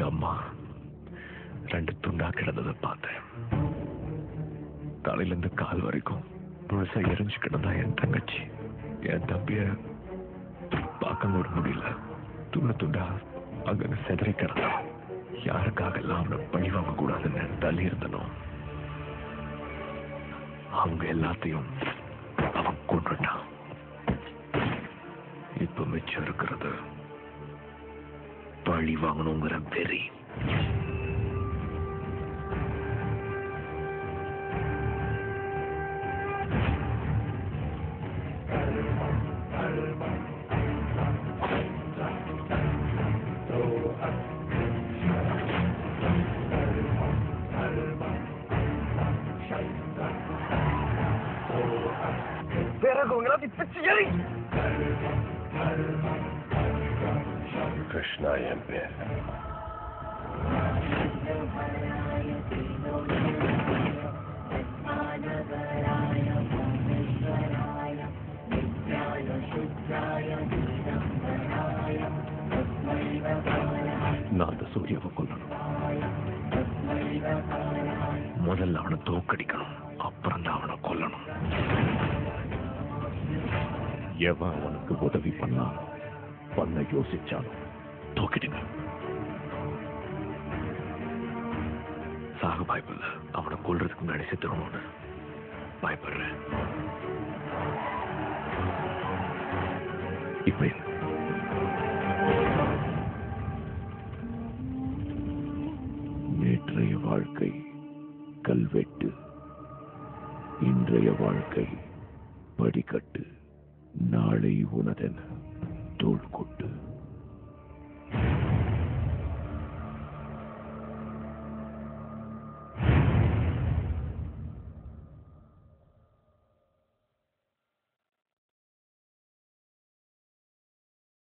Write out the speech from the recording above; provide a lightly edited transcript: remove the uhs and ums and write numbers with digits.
எங்க அம்மா 2 துண்டா கிடந்ததை பார்த்தேன். தலையிலிருந்து கால் வரைக்கும் முழுசா எரிஞ்சு கிடந்தா என் தங்கச்சி. என் தம்பிய பார்க்க கூட முடியல. துண்டு துண்டா அங்க செதறி கிடந்தான். யாருக்காக எல்லாம் அவனை பழி வாங்க கூடாதுன்னு தள்ளி இருந்தனும். அவங்க எல்லாத்தையும் அவன் கொண்டுட்டான். இப்ப மிச்சம் இருக்கிறது பழி வாங்கணுங்கிற வெறி. கிருஷ்ணா என் பேர். நான் அந்த சூர்யாவை கொல்லணும். முதல்ல அவனை தோக்கடிக்கணும், அப்புறம் தான் அவனை கொல்லணும். எவன் அவனுக்கு உதவி பண்ண யோசிச்சாலும் தோக்கிடுங்க. சாக பயப்படல. அவனை கொல்றதுக்கு முன்னாடி செத்துடணும்னு பயப்படுறேன். இப்ப நேற்றைய வாழ்க்கை கல்வெட்டு, இன்றைய வாழ்க்கை படிக்கட்டு, நாளை உனதென தோள் கொட்டு.